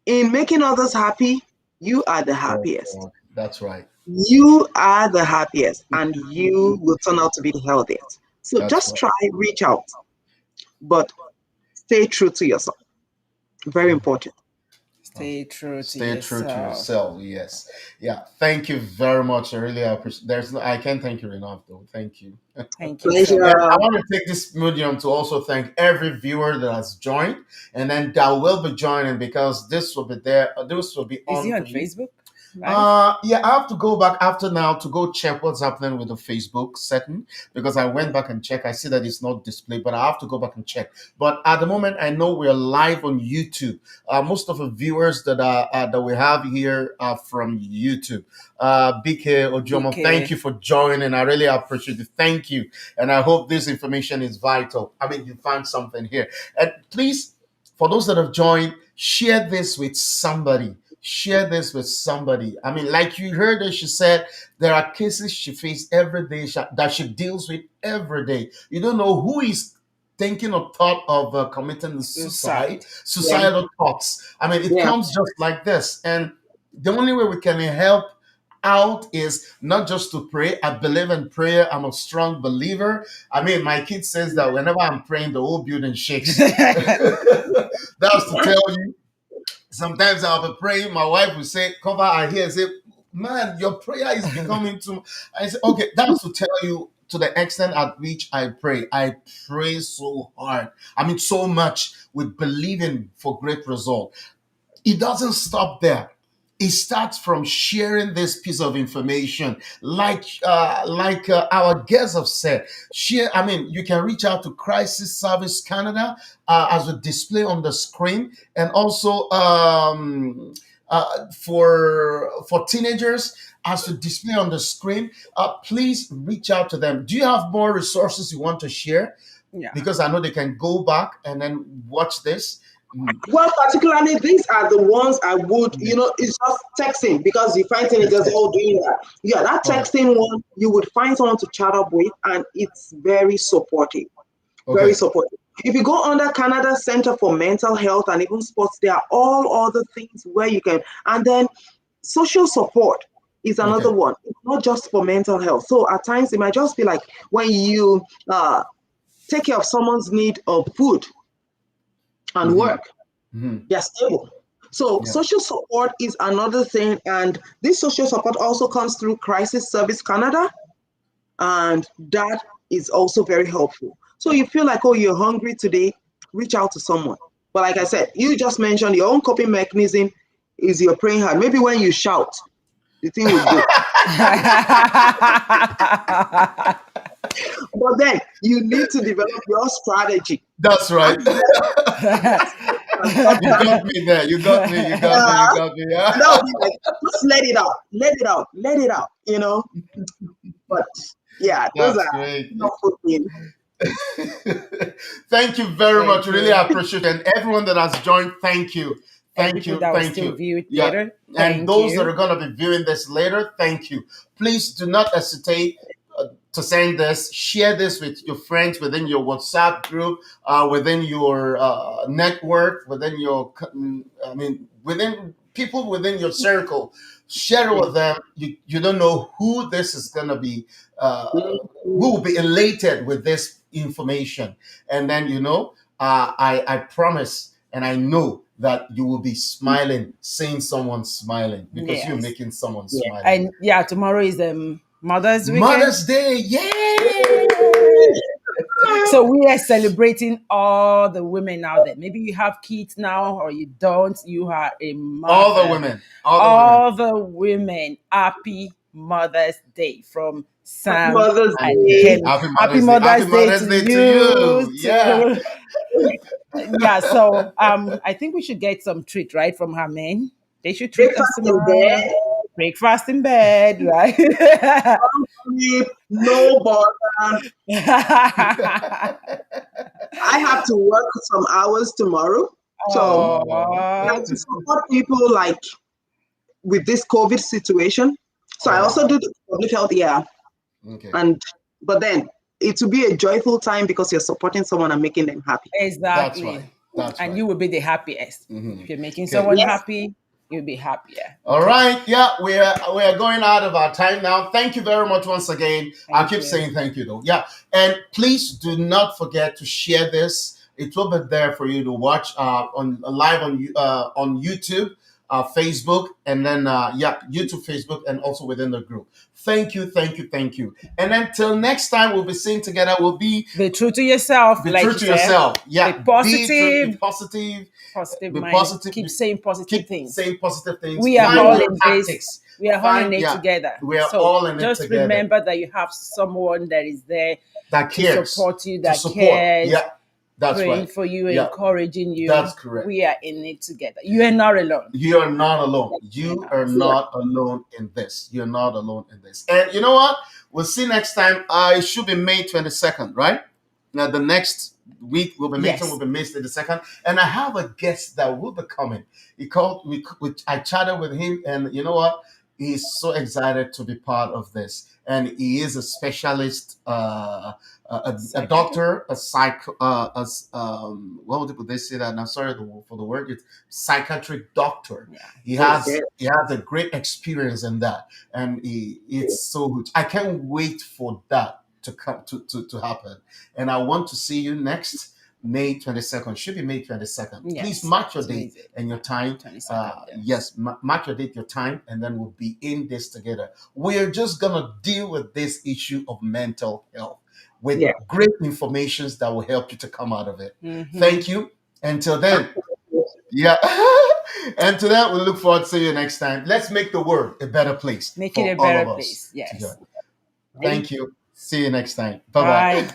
Speaker 3: In making others happy, you are the happiest.
Speaker 1: That's right.
Speaker 3: You are the happiest, and you will turn out to be the healthiest. So
Speaker 1: That's
Speaker 3: just
Speaker 1: right.
Speaker 3: try, reach out, but stay true to yourself. Very important.
Speaker 2: Stay true to
Speaker 1: Stay true to
Speaker 2: yourself.
Speaker 1: yourself. Yes. Yeah. Thank you very much. I really appreciate. I can't thank you enough, though. Thank you.
Speaker 2: Thank you so
Speaker 3: Pleasure.
Speaker 2: much.
Speaker 1: I want to take this medium to also thank every viewer that has joined and then that will be joining, because this will be there. This will be
Speaker 2: Is he
Speaker 1: on
Speaker 2: on
Speaker 1: for you.
Speaker 2: Facebook? Right?
Speaker 1: Yeah, I have to go back after now to go check what's happening with the Facebook setting, because I went back and checked. I see that it's not displayed, but I have to go back and check. But at the moment, I know we're live on YouTube. Most of the viewers that we have here are from YouTube. BK Ojomo,
Speaker 2: BK.
Speaker 1: thank you for joining. I really appreciate it. Thank you, and I hope this information is vital. I mean, you found something here, and please, for those that have joined, share this with somebody. Share this with somebody. I mean, like you heard her, she said there are cases she faces every day that she deals with every day. You don't know who is thinking or thought of committing
Speaker 2: Suicide.
Speaker 1: suicidal thoughts. I mean, it
Speaker 3: Yeah.
Speaker 1: comes just like this. And the only way we can help out is not just to pray. I believe in prayer. I'm a strong believer. I mean, my kid says that whenever I'm praying, the whole building shakes. That's to tell you. Sometimes I'll be praying. My wife will say, cover her hair, say, man, your prayer is becoming too. I say, okay, that's to tell you to the extent at which I pray. I pray so hard. I mean, so much with believing for great result. It doesn't stop there. It starts from sharing this piece of information, like our guests have said. Share. I mean, you can reach out to Crisis Service Canada, as we display on the screen, and also for teenagers, as we display on the screen. Please reach out to them. Do you have more resources you want to share?
Speaker 2: Yeah.
Speaker 1: Because I know they can go back and then watch this.
Speaker 3: Well, particularly these are the ones I would, it's just texting, because you find teenagers all doing that. Yeah, that texting one, you would find someone to chat up with, and it's very supportive.
Speaker 1: Okay.
Speaker 3: Very supportive. If you go under Canada Center for Mental Health and even Sports, there are all other things where you can, and then social support is another one. It's not just for mental health. So at times it might just be like when you take care of someone's need of food and work, they're stable. So social support is another thing, and this social support also comes through Crisis Service Canada, and that is also very helpful. So you feel like, oh, you're hungry today, reach out to someone. But like I said, you just mentioned your own coping mechanism is your praying hard. Maybe when you shout, the thing will go. But then you need to develop your strategy.
Speaker 1: That's right. You got me there. You got me. Yeah.
Speaker 3: No, like, just let it out. But yeah, those
Speaker 1: That's
Speaker 3: are
Speaker 1: great.
Speaker 3: helpful things.
Speaker 1: Thank you very much. Really appreciate it. And everyone that has joined, thank you. Thank you.
Speaker 2: That will
Speaker 1: Thank
Speaker 2: still
Speaker 1: you.
Speaker 2: view it
Speaker 1: Yeah.
Speaker 2: later.
Speaker 1: And those that are going to be viewing this later, thank you. Please do not hesitate to send this. Share this with your friends within your WhatsApp group, within your network, within your, within people within your circle. Share it with them. You don't know who this is going to be, who will be elated with this information. And then, I promise and I know that you will be smiling, seeing someone smiling, because you're making someone smile.
Speaker 2: And tomorrow is Mother's Weekend.
Speaker 1: Mother's Day, yay!
Speaker 2: So we are celebrating all the women out there. Maybe you have kids now or you don't. You are a mother.
Speaker 1: All the women.
Speaker 2: All the women. Happy Mother's Day from Sam
Speaker 3: Mother's
Speaker 2: and
Speaker 3: Day.
Speaker 2: Kelly.
Speaker 1: Happy Mother's Day to you. Yeah.
Speaker 2: Yeah, so I think we should get some treat, right, from her men. They should treat us
Speaker 3: Breakfast in bed.
Speaker 2: Breakfast in bed, right?
Speaker 3: Sleep, no bother. I have to work some hours tomorrow. So I have to support people like with this COVID situation. So I
Speaker 1: All
Speaker 3: also
Speaker 1: right.
Speaker 3: do the public health, yeah.
Speaker 1: Okay.
Speaker 3: And but then it will be a joyful time because you're supporting someone and making them happy.
Speaker 1: That's right.
Speaker 2: Exactly.
Speaker 1: That's
Speaker 2: And
Speaker 1: right.
Speaker 2: you will be the happiest.
Speaker 1: Hmm.
Speaker 2: If you're making
Speaker 1: Okay.
Speaker 2: someone
Speaker 3: Yes.
Speaker 2: happy, you'll be happier.
Speaker 1: All
Speaker 2: Okay.
Speaker 1: right. Yeah, we are going out of our time now. Thank you very much once again. I'll
Speaker 2: Thank
Speaker 1: keep
Speaker 2: you.
Speaker 1: saying thank you though. Yeah, and please do not forget to share this. It will be there for you to watch on live on YouTube, Facebook, and then yeah, YouTube, Facebook, and also within the group. Thank you, thank you, thank you. And then till next time, we'll be seeing together. We'll
Speaker 2: Be true to yourself,
Speaker 1: be
Speaker 2: like
Speaker 1: true
Speaker 2: you
Speaker 1: to
Speaker 2: said.
Speaker 1: yourself.
Speaker 2: Be
Speaker 1: Yeah, be true, be
Speaker 2: positive,
Speaker 1: positive,
Speaker 2: positive
Speaker 1: be
Speaker 2: mind.
Speaker 1: positive.
Speaker 2: Keep saying positive
Speaker 1: Keep
Speaker 2: things.
Speaker 1: saying positive things.
Speaker 2: We are
Speaker 1: Find
Speaker 2: all
Speaker 1: your
Speaker 2: in this.
Speaker 1: tactics.
Speaker 2: We are all in
Speaker 1: Find
Speaker 2: it
Speaker 1: yeah,
Speaker 2: together.
Speaker 1: we are
Speaker 2: So
Speaker 1: all in it
Speaker 2: just
Speaker 1: together.
Speaker 2: remember that you have someone that is there
Speaker 1: That
Speaker 2: to
Speaker 1: cares
Speaker 2: support you,
Speaker 1: to
Speaker 2: that
Speaker 1: support.
Speaker 2: cares,
Speaker 1: Yeah, that's
Speaker 2: praying
Speaker 1: right.
Speaker 2: for you,
Speaker 1: Yeah,
Speaker 2: encouraging you.
Speaker 1: that's correct.
Speaker 2: We are in it together. You are not alone.
Speaker 1: You are not alone.
Speaker 2: You're
Speaker 1: You
Speaker 2: not
Speaker 1: are
Speaker 2: alone.
Speaker 3: Yeah.
Speaker 1: not alone in this. You're not alone in this. And you know what? We'll see next time. It should be May 22nd, right? Now the next week will be May 10th, will
Speaker 2: Yes.
Speaker 1: be May 22nd. And I have a guest that will be coming. He called me, I chatted with him, and you know what? He's so excited to be part of this. And he is a specialist, a
Speaker 2: Psychiatrist?
Speaker 1: doctor, a psych, what would they say that? Now, sorry for the word. It's psychiatric doctor.
Speaker 2: Yeah.
Speaker 1: He
Speaker 3: Okay.
Speaker 1: has a great experience in that, and it's so good. I can't wait for that to come to happen, and I want to see you next May 22nd. Should be May 22nd. Please
Speaker 2: Yes.
Speaker 1: mark your
Speaker 2: To
Speaker 1: date
Speaker 2: visit.
Speaker 1: and your time.
Speaker 2: 22nd. Yes.
Speaker 1: Yes, mark your date, your time, and then we'll be in this together. We're just gonna deal with this issue of mental health with
Speaker 3: Yeah.
Speaker 1: great informations that will help you to come out of it.
Speaker 2: Mm-hmm.
Speaker 1: Thank you. Until then, yeah. And to that, we look forward to seeing you next time. Let's make the world a better place
Speaker 2: Make it
Speaker 1: for
Speaker 2: a
Speaker 1: all
Speaker 2: better
Speaker 1: of us
Speaker 2: place. Yes.
Speaker 1: together.
Speaker 3: Thank
Speaker 1: Thank you. See you next time. Bye
Speaker 2: Bye.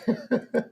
Speaker 1: bye.